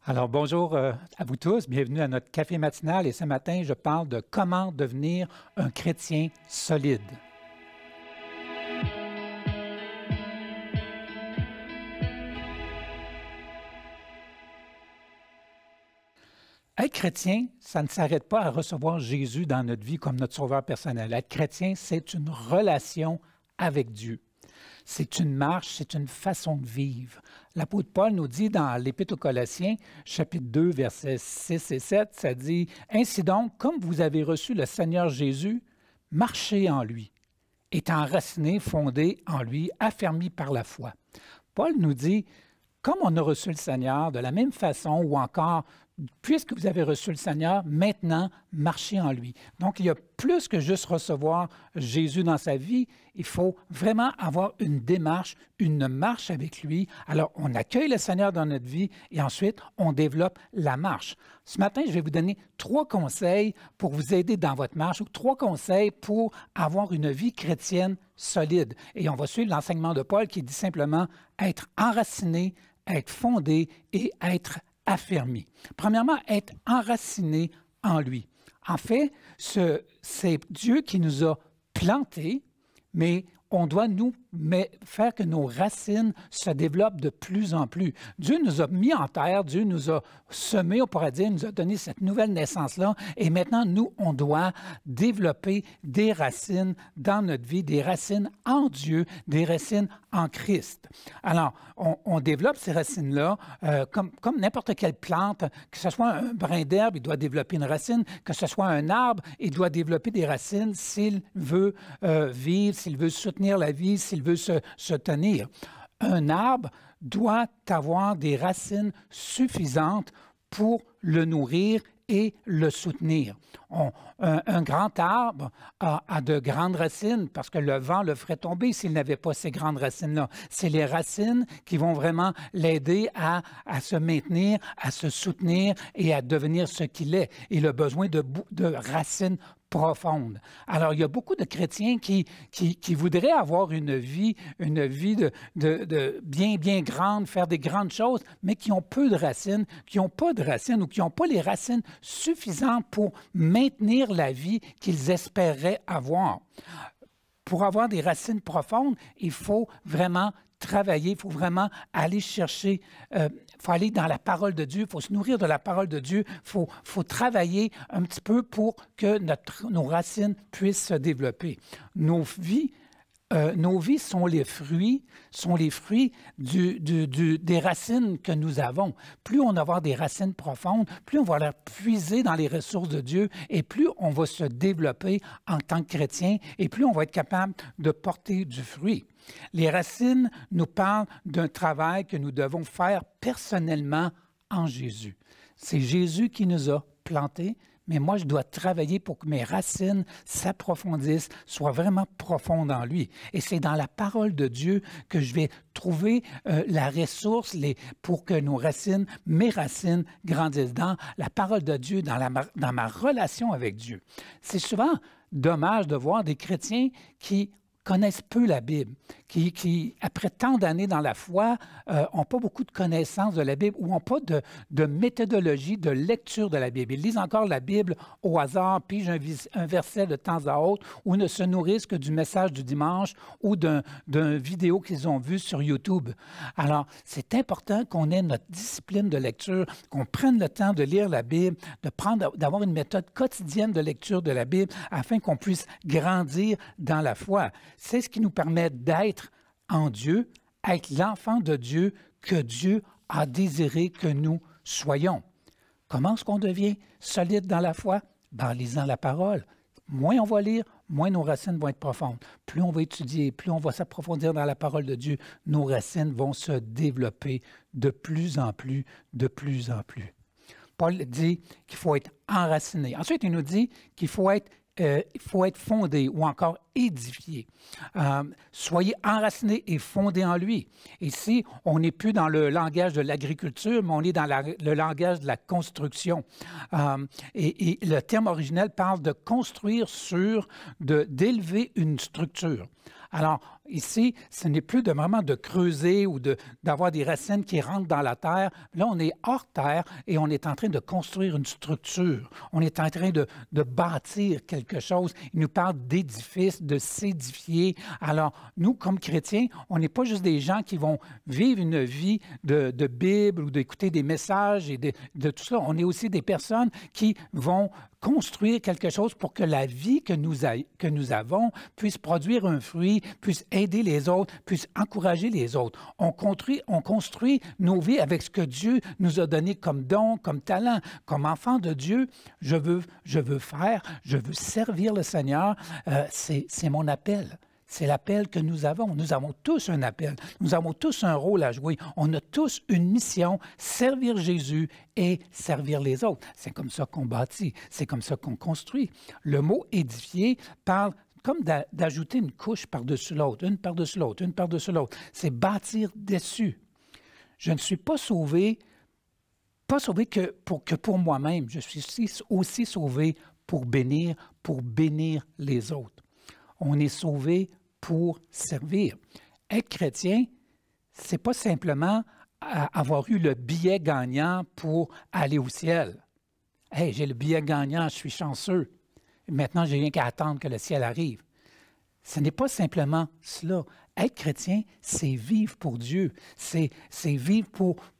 Alors, bonjour à vous tous, bienvenue à notre café matinal et ce matin, je parle de comment devenir un chrétien solide. Être chrétien, ça ne s'arrête pas à recevoir Jésus dans notre vie comme notre sauveur personnel. Être chrétien, c'est une relation avec Dieu. C'est une marche, c'est une façon de vivre. L'apôtre Paul nous dit dans l'Épître aux Colossiens, chapitre 2, versets 6 et 7, ça dit « Ainsi donc, comme vous avez reçu le Seigneur Jésus, marchez en lui, étant enraciné, fondé en lui, affermi par la foi. » Paul nous dit « Comme on a reçu le Seigneur, de la même façon, ou encore, puisque vous avez reçu le Seigneur, maintenant, marchez en lui. » Donc, il y a plus que juste recevoir Jésus dans sa vie, il faut vraiment avoir une démarche, une marche avec lui. Alors, on accueille le Seigneur dans notre vie et ensuite, on développe la marche. Ce matin, je vais vous donner 3 conseils pour vous aider dans votre marche ou 3 conseils pour avoir une vie chrétienne solide. Et on va suivre l'enseignement de Paul qui dit simplement être enraciné, être fondé et être affermi. Premièrement, être enraciné en lui. En fait, c'est Dieu qui nous a plantés, mais on doit faire que nos racines se développent de plus en plus. Dieu nous a mis en terre, Dieu nous a semés, on pourrait dire, nous a donné cette nouvelle naissance-là, et maintenant, nous, on doit développer des racines dans notre vie, des racines en Dieu, des racines en Christ. Alors, on développe ces racines-là comme n'importe quelle plante, que ce soit un brin d'herbe, il doit développer une racine, que ce soit un arbre, il doit développer des racines s'il veut vivre, s'il veut soutenir la vie, s'il veut se tenir. Un arbre doit avoir des racines suffisantes pour le nourrir et le soutenir. Un grand arbre a de grandes racines parce que le vent le ferait tomber s'il n'avait pas ces grandes racines-là. C'est les racines qui vont vraiment l'aider à se maintenir, à se soutenir et à devenir ce qu'il est. Il a besoin de racines profonde. Alors, il y a beaucoup de chrétiens qui voudraient avoir une vie de bien grande, faire des grandes choses, mais qui ont peu de racines, qui n'ont pas de racines ou qui n'ont pas les racines suffisantes pour maintenir la vie qu'ils espéraient avoir. Pour avoir des racines profondes, il faut vraiment travailler, il faut vraiment aller chercher, il faut aller dans la parole de Dieu, il faut se nourrir de la parole de Dieu, il faut travailler un petit peu pour que nos racines puissent se développer. Nos vies sont les fruits des racines que nous avons. Plus on va avoir des racines profondes, plus on va leur puiser dans les ressources de Dieu et plus on va se développer en tant que chrétien et plus on va être capable de porter du fruit. Les racines nous parlent d'un travail que nous devons faire personnellement en Jésus. C'est Jésus qui nous a plantés, mais moi, je dois travailler pour que mes racines s'approfondissent, soient vraiment profondes en lui. Et c'est dans la parole de Dieu que je vais trouver la ressource pour que mes racines grandissent dans la parole de Dieu, dans ma relation avec Dieu. C'est souvent dommage de voir des chrétiens qui connaissent peu la Bible, qui après tant d'années dans la foi, n'ont pas beaucoup de connaissances de la Bible ou n'ont pas de méthodologie de lecture de la Bible. Ils lisent encore la Bible au hasard, pigent un verset de temps à autre ou ne se nourrissent que du message du dimanche ou d'une vidéo qu'ils ont vue sur YouTube. Alors, c'est important qu'on ait notre discipline de lecture, qu'on prenne le temps de lire la Bible, d'avoir une méthode quotidienne de lecture de la Bible afin qu'on puisse grandir dans la foi. C'est ce qui nous permet d'être en Dieu, être l'enfant de Dieu que Dieu a désiré que nous soyons. Comment est-ce qu'on devient solide dans la foi? En lisant la parole. Moins on va lire, moins nos racines vont être profondes. Plus on va étudier, plus on va s'approfondir dans la parole de Dieu, nos racines vont se développer de plus en plus, de plus en plus. Paul dit qu'il faut être enraciné. Ensuite, il nous dit qu'il faut être fondé ou encore édifié. Soyez enracinés et fondés en lui. Ici, on n'est plus dans le langage de l'agriculture, mais on est dans le langage de la construction. Et le terme originel parle de construire d'élever une structure. Alors, ici, ce n'est plus vraiment de creuser ou d'avoir des racines qui rentrent dans la terre. Là, on est hors terre et on est en train de construire une structure. On est en train de bâtir quelque chose. Il nous parle d'édifice, de s'édifier. Alors, nous, comme chrétiens, on n'est pas juste des gens qui vont vivre une vie de Bible ou d'écouter des messages et de tout ça. On est aussi des personnes qui vont construire quelque chose pour que la vie que nous avons puisse produire un fruit, puisse aider les autres, puisse encourager les autres. On construit nos vies avec ce que Dieu nous a donné comme don, comme talent. Comme enfant de Dieu, je veux servir le Seigneur. C'est mon appel. C'est l'appel que nous avons. Nous avons tous un appel. Nous avons tous un rôle à jouer. On a tous une mission, servir Jésus et servir les autres. C'est comme ça qu'on bâtit. C'est comme ça qu'on construit. Le mot « édifier » parle comme d'ajouter une couche par-dessus l'autre, une par-dessus l'autre, une par-dessus l'autre. C'est bâtir dessus. Je ne suis pas sauvé que pour moi-même. Je suis aussi sauvé pour bénir les autres. On est sauvé pour servir. Être chrétien, c'est pas simplement avoir eu le billet gagnant pour aller au ciel. Hey, j'ai le billet gagnant, je suis chanceux. Maintenant, j'ai rien qu'à attendre que le ciel arrive. Ce n'est pas simplement cela. Être chrétien, c'est vivre pour Dieu. C'est vivre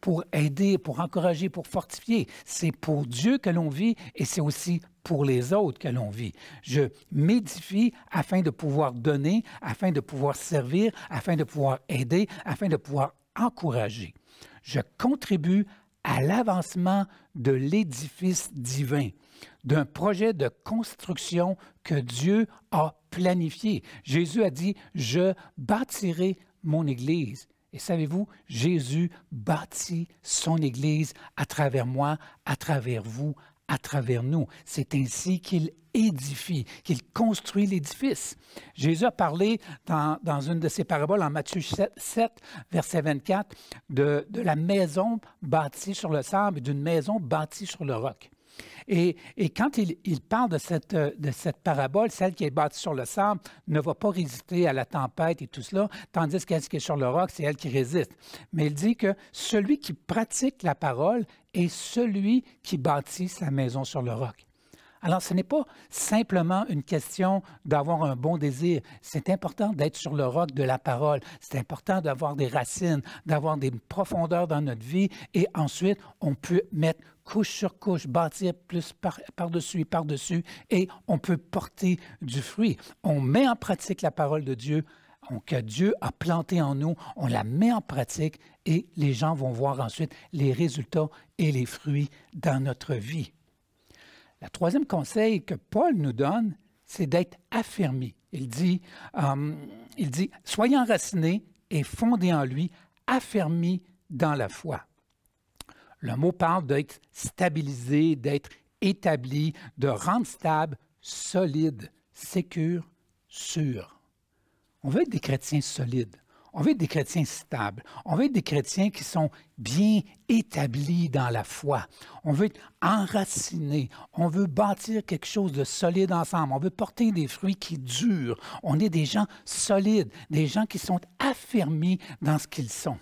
pour aider, pour encourager, pour fortifier. C'est pour Dieu que l'on vit et c'est aussi pour les autres que l'on vit. Je m'édifie afin de pouvoir donner, afin de pouvoir servir, afin de pouvoir aider, afin de pouvoir encourager. Je contribue à l'avancement de l'édifice divin, d'un projet de construction que Dieu a planifié. Jésus a dit, « Je bâtirai mon Église ». Et savez-vous, Jésus bâtit son Église à travers moi, à travers vous, à travers nous. C'est ainsi qu'il édifie, qu'il construit l'édifice. Jésus a parlé dans une de ses paraboles, en Matthieu 7, verset 24, de la maison bâtie sur le sable et d'une maison bâtie sur le roc. Et quand il parle de cette parabole, celle qui est bâtie sur le sable ne va pas résister à la tempête et tout cela, tandis qu'elle qui est sur le roc, c'est elle qui résiste. Mais il dit que celui qui pratique la parole est celui qui bâtit sa maison sur le roc. Alors, ce n'est pas simplement une question d'avoir un bon désir. C'est important d'être sur le roc de la parole. C'est important d'avoir des racines, d'avoir des profondeurs dans notre vie. Et ensuite, on peut mettre couche sur couche, bâtir plus par-dessus et par-dessus, et on peut porter du fruit. On met en pratique la parole de Dieu que Dieu a plantée en nous, on la met en pratique et les gens vont voir ensuite les résultats et les fruits dans notre vie. Le troisième conseil que Paul nous donne, c'est d'être affermi. Il dit « Soyez enracinés et fondés en lui, affermis dans la foi ». Le mot parle d'être stabilisé, d'être établi, de rendre stable, solide, sécure, sûr. On veut être des chrétiens solides. On veut être des chrétiens stables. On veut être des chrétiens qui sont bien établis dans la foi. On veut être enracinés. On veut bâtir quelque chose de solide ensemble. On veut porter des fruits qui durent. On est des gens solides, des gens qui sont affermis dans ce qu'ils sont.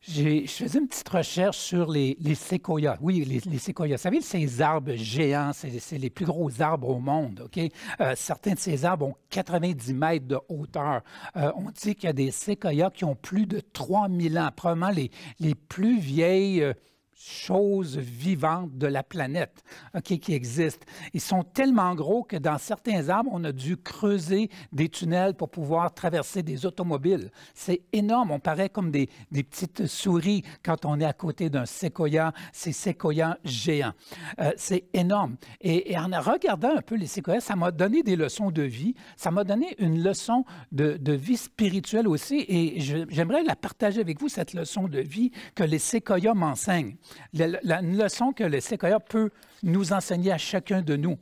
Je faisais une petite recherche sur les séquoias. Oui, les séquoias. Vous savez, ces arbres géants, c'est les plus gros arbres au monde. OK? Certains de ces arbres ont 90 mètres de hauteur. On dit qu'il y a des séquoias qui ont plus de 3000 ans, probablement les plus vieilles choses vivantes de la planète qui existent. Ils sont tellement gros que dans certains arbres, on a dû creuser des tunnels pour pouvoir traverser des automobiles. C'est énorme. On paraît comme des petites souris quand on est à côté d'un séquoia, ces séquoias géants. C'est énorme. Et en regardant un peu les séquoias, ça m'a donné des leçons de vie. Ça m'a donné une leçon de vie spirituelle aussi. Et j'aimerais la partager avec vous, cette leçon de vie que les séquoias m'enseignent. Une leçon que le séquoia peut nous enseigner à chacun de nous.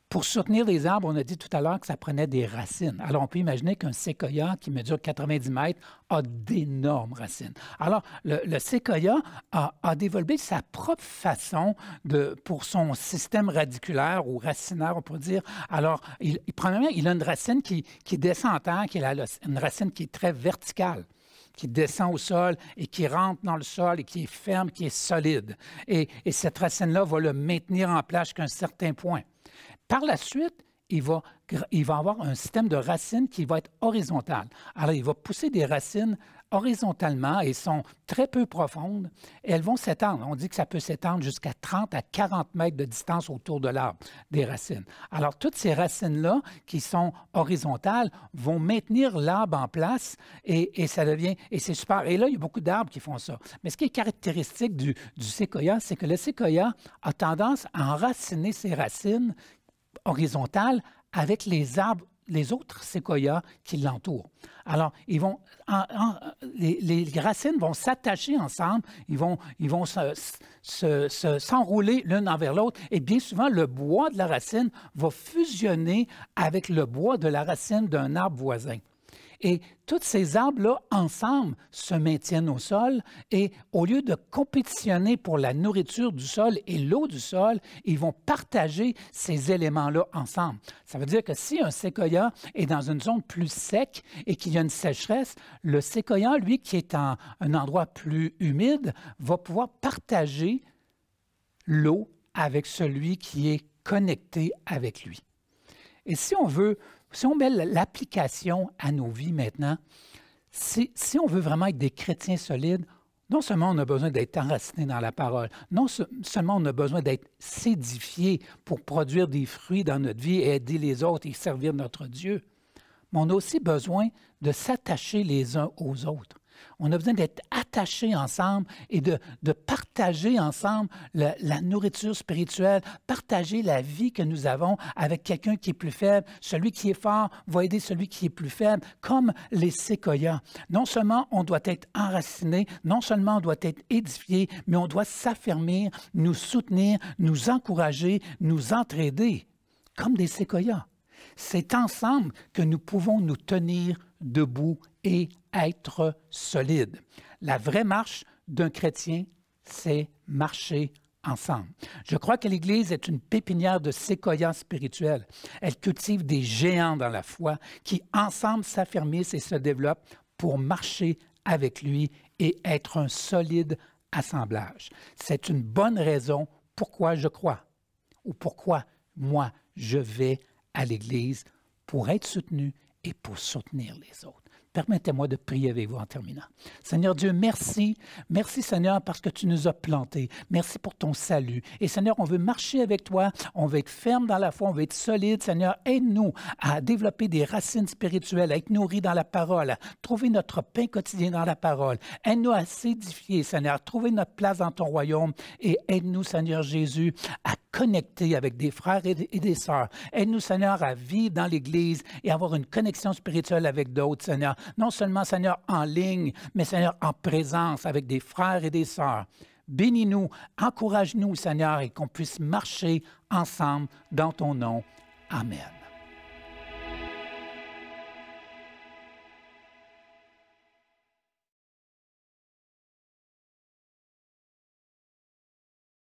Pour soutenir les arbres, on a dit tout à l'heure que ça prenait des racines. Alors, on peut imaginer qu'un séquoia qui mesure 90 mètres a d'énormes racines. Alors, le séquoia a développé sa propre façon pour son système radiculaire ou racinaire, on pourrait dire. Alors, premièrement, il a une racine qui descend en terre, une racine qui est très verticale, qui descend au sol et qui rentre dans le sol et qui est ferme, qui est solide. Et cette racine-là va le maintenir en place jusqu'à un certain point. Par la suite, il va avoir un système de racines qui va être horizontal. Alors, il va pousser des racines horizontalement et sont très peu profondes et elles vont s'étendre. On dit que ça peut s'étendre jusqu'à 30 à 40 mètres de distance autour de l'arbre, des racines. Alors, toutes ces racines-là qui sont horizontales vont maintenir l'arbre en place et ça devient, et c'est super. Et là, il y a beaucoup d'arbres qui font ça. Mais ce qui est caractéristique du séquoia, c'est que le séquoia a tendance à enraciner ses racines horizontale avec les autres séquoias qui l'entourent. Alors, les racines vont s'attacher ensemble, ils vont s'enrouler l'une envers l'autre, et bien souvent, le bois de la racine va fusionner avec le bois de la racine d'un arbre voisin. Et tous ces arbres-là, ensemble, se maintiennent au sol et au lieu de compétitionner pour la nourriture du sol et l'eau du sol, ils vont partager ces éléments-là ensemble. Ça veut dire que si un séquoia est dans une zone plus sec et qu'il y a une sécheresse, le séquoia, lui, qui est en un endroit plus humide, va pouvoir partager l'eau avec celui qui est connecté avec lui. Et si on met l'application à nos vies maintenant, si on veut vraiment être des chrétiens solides, non seulement on a besoin d'être enracinés dans la parole, non seulement on a besoin d'être s'édifiés pour produire des fruits dans notre vie et aider les autres et servir notre Dieu, mais on a aussi besoin de s'attacher les uns aux autres. On a besoin d'être attachés ensemble et de partager ensemble la nourriture spirituelle, partager la vie que nous avons avec quelqu'un qui est plus faible. Celui qui est fort va aider celui qui est plus faible, comme les séquoias. Non seulement on doit être enraciné, non seulement on doit être édifié, mais on doit s'affermir, nous soutenir, nous encourager, nous entraider, comme des séquoias. C'est ensemble que nous pouvons nous tenir debout et être solides. La vraie marche d'un chrétien, c'est marcher ensemble. Je crois que l'Église est une pépinière de séquoias spirituels. Elle cultive des géants dans la foi qui, ensemble, s'affermissent et se développent pour marcher avec lui et être un solide assemblage. C'est une bonne raison pourquoi je crois ou pourquoi moi, je vais à l'Église pour être soutenu et pour soutenir les autres. Permettez-moi de prier avec vous en terminant. Seigneur Dieu, merci. Merci Seigneur parce que tu nous as plantés. Merci pour ton salut. Et Seigneur, on veut marcher avec toi. On veut être ferme dans la foi. On veut être solide. Seigneur, aide-nous à développer des racines spirituelles, à être nourris dans la parole, à trouver notre pain quotidien dans la parole. Aide-nous à s'édifier, Seigneur, à trouver notre place dans ton royaume. Et aide-nous, Seigneur Jésus, à connecter avec des frères et des sœurs. Aide-nous, Seigneur, à vivre dans l'Église et avoir une connexion spirituelle avec d'autres, Seigneur. Non seulement, Seigneur, en ligne, mais, Seigneur, en présence avec des frères et des sœurs. Bénis-nous, encourage-nous, Seigneur, et qu'on puisse marcher ensemble dans ton nom. Amen.